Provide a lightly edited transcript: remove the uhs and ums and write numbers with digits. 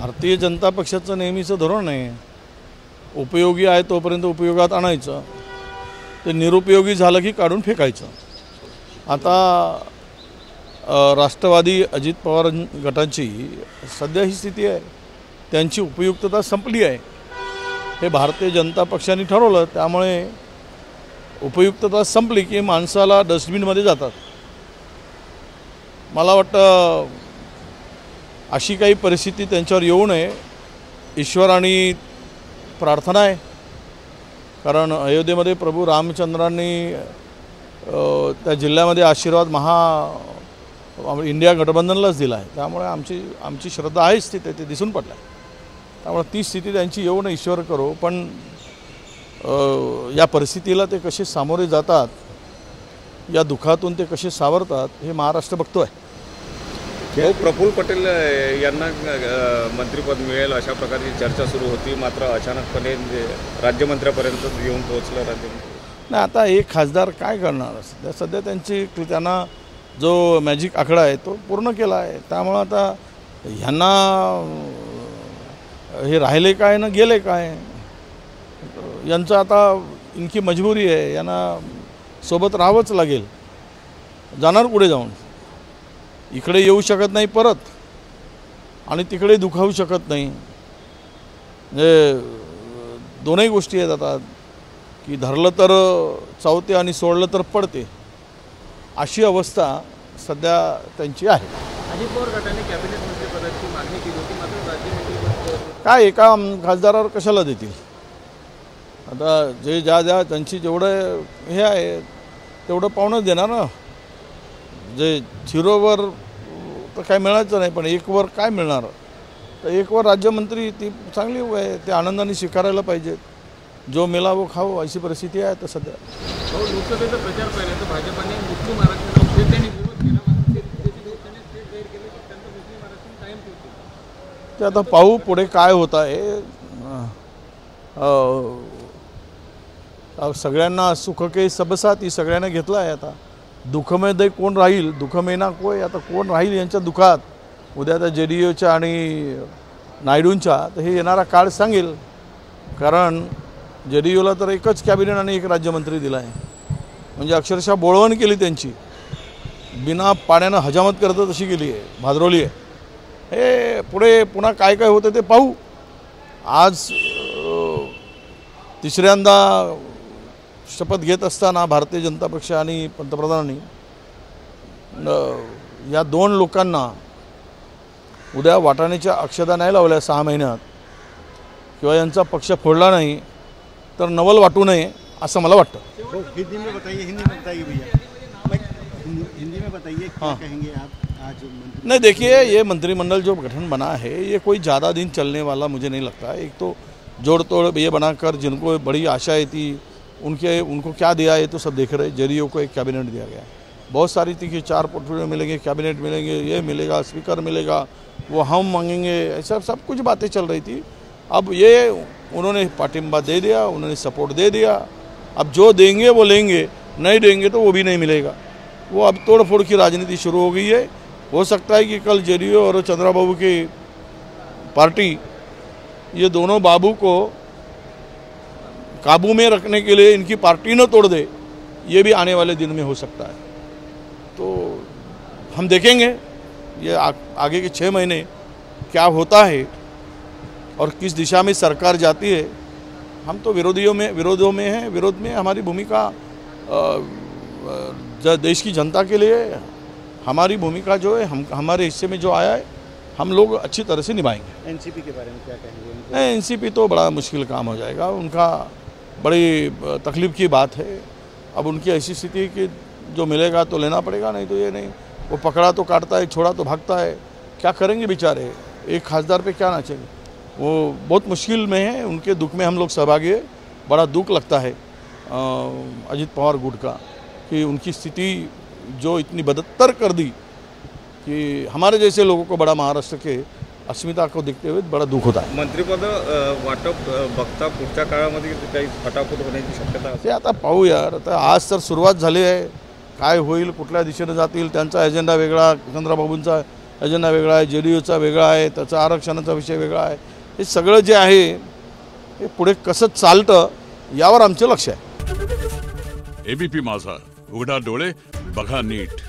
भारतीय जनता पक्षाचं नेहमीचं धोरण आहे, उपयोगी आहे तोपर्यंत उपयोगात आणायचं, ते निरुपयोगी झालं की काढून फेकायचं। आता राष्ट्रवादी अजित पवार गटाची सध्या ही स्थिती आहे, त्यांची उपयुक्तता संपली आहे हे भारतीय जनता पक्षाने ठरवलं। त्यामुळे उपयुक्तता संपली की माणसाला डस्टबिनमध्ये जातात। मला वाटतं अशी काही परिस्थिती त्यांच्यावर येऊ नये, ईश्वराने प्रार्थना आहे। कारण अयोध्येमध्ये प्रभू रामचंद्रांनी त्या जिल्ह्यामध्ये आशीर्वाद इंडिया गठबंधनलाच दिला आहे। त्यामुळे आमची श्रद्धा आहेच तिथे, ते दिसून पडलं आहे। त्यामुळे ती स्थिती त्यांची येऊ नये, ईश्वर करो। पण या परिस्थितीला ते कसे सामोरे जातात, या दुःखातून ते कसे सावरतात हे महाराष्ट्र बघतोय। प्रफुल्ल पटेल यांना मंत्रिपद मिळेल अशा प्रकारची चर्चा सुरू होती, मात्र अचानकपणे राज्यमंत्र्यापर्यंत येऊन पोहोचलं राज्यमंत्री। नाही, आता एक खासदार काय करणार, सध्या त्यांना जो मॅजिक आकडा आहे तो पूर्ण केला आहे। त्यामुळे आता ह्यांना हे राहिले काय ना गेले काय, यांचं आता इनकी मजबुरी आहे, यांना सोबत राहावंच लागेल। जाणार पुढे जाऊन, इकडे येऊ शकत नाही परत आणि तिकडे दुखावू शकत नाही। म्हणजे दोनही गोष्टी आहेत आता, की धरलं तर चावते आणि सोडलं तर पडते, अशी अवस्था सध्या त्यांची आहे। अजित पवार गटाने कॅबिनेट मंत्रिपदाची मागणी केली होती, मात्र राज्यमंत्री काय एका खासदारावर कशाला देतील? आता जे ज्या त्यांची जेवढं हे आहे तेवढं पाहूनच देणार ना। जे झिरोवर तर काय मिळायचं नाही, पण एकवर काय मिळणार? तर एकवर राज्यमंत्री ती चांगली आहे, ते आनंदाने स्वीकारायला पाहिजेत। जो मिला वो खाओ अशी परिस्थिती आहे आता सध्या। लोकसभेचा प्रचार पाहिला तर भाजपाने मुस्लिम आरक्षणाला विरोध केला, ते आता पाहू पुढे काय होत आहे। सगळ्यांना सुख के सबसाथी सगळ्यांना घेतला आहे। आता दुःखमध्ये कोण राहील, दुःखमे ना कोय, आता कोण राहील यांच्या दुःखात उद्या त्या JDUच्या आणि नायडूंच्या, तर हे येणारा काळ सांगेल। कारण JDUला तर एकच कॅबिनेट आणि एक राज्यमंत्री दिला आहे, म्हणजे अक्षरशः बोळवण केली त्यांची, बिना पाण्यानं हजामत करतं तशी केली आहे, भादरवली आहे। हे पुढे पुन्हा काय काय होतं ते पाहू। आज तिसऱ्यांदा शपथ घेत असताना भारतीय जनता पक्ष आणि पंतप्रधानांनी या दोन लोकांना उद्या वाटाण्याच्या अक्षता नाही लावल्या 6 महिन्यात, किंवा यांचा पक्ष फोडला नाही तर नवल वाटू नये असं मला वाटतं। हिंदी में बताइए भैया, हिंदी में बताइए क्या कहेंगे आप आज? नहीं, देखिए ये मंत्रिमंडल जो गठन बना है ये कोई ज़्यादा दिन चलने वाला मुझे नहीं लगता। एक तो जोड़ तोड़ ये बनाकर जिनको बड़ी आशाएं थी उनको क्या दिया ये तो सब देख रहे। JDU को एक कैबिनेट दिया गया, बहुत सारी थी कि 4 पोर्टफोलियो मिलेंगे, कैबिनेट मिलेंगे, ये मिलेगा, स्पीकर मिलेगा, वो हम मांगेंगे, ऐसा सब कुछ बातें चल रही थी। अब ये उन्होंने पाटिंबा दे दिया, उन्होंने सपोर्ट दे दिया। अब जो देंगे वो लेंगे, नहीं देंगे तो वो भी नहीं मिलेगा। वो अब तोड़ फोड़ की राजनीति शुरू हो गई है। हो सकता है कि कल JDU और चंद्राबाबू की पार्टी ये दोनों बाबू को काबू में रखने के लिए इनकी पार्टी न तोड़ दे, ये भी आने वाले दिन में हो सकता है। तो हम देखेंगे ये आगे के 6 महीने क्या होता है और किस दिशा में सरकार जाती है। हम तो विरोध में हैं, विरोध में हमारी भूमिका देश की जनता के लिए हमारी भूमिका जो है, हमारे हिस्से में जो आया है हम लोग अच्छी तरह से निभाएंगे। एनसीपी के बारे में क्या कहेंगे? नहीं, एनसीपी तो बड़ा मुश्किल काम हो जाएगा, उनका बड़ी तकलीफ़ की बात है। अब उनकी ऐसी स्थिति है कि जो मिलेगा तो लेना पड़ेगा, नहीं तो ये नहीं। वो पकड़ा तो काटता है, छोड़ा तो भागता है, क्या करेंगे बेचारे? एक खासदार पे क्या नाचेंगे? वो बहुत मुश्किल में है, उनके दुख में हम लोग सहभागी है। बड़ा दुख लगता है अजित पवार गुट का कि उनकी स्थिति जो इतनी बदतर कर दी कि हमारे जैसे लोगों को बड़ा महाराष्ट्र के अस्मिता को देखते हुए बड़ा दुख होता है। मंत्रिपद वाटप बघता पुढच्या काळामध्ये काही फटाफट होण्याची शक्यता ते आता पाहू यार। आता आज तर सुरुवात झाली आहे, काय होईल, कुठल्या दिशेने जातील, त्यांचा एजेंडा वेगळा, चंद्रबाबूंचा अजेंडा वेगळा आहे, JDUचा वेगळा आहे, त्याचा आरक्षणाचा विषय वेगळा आहे. हे सगळं जे आहे हे पुढे कसं चालतं यावर आमचं लक्ष आहे. ABP माझा, उघडा डोळे बघा नीट.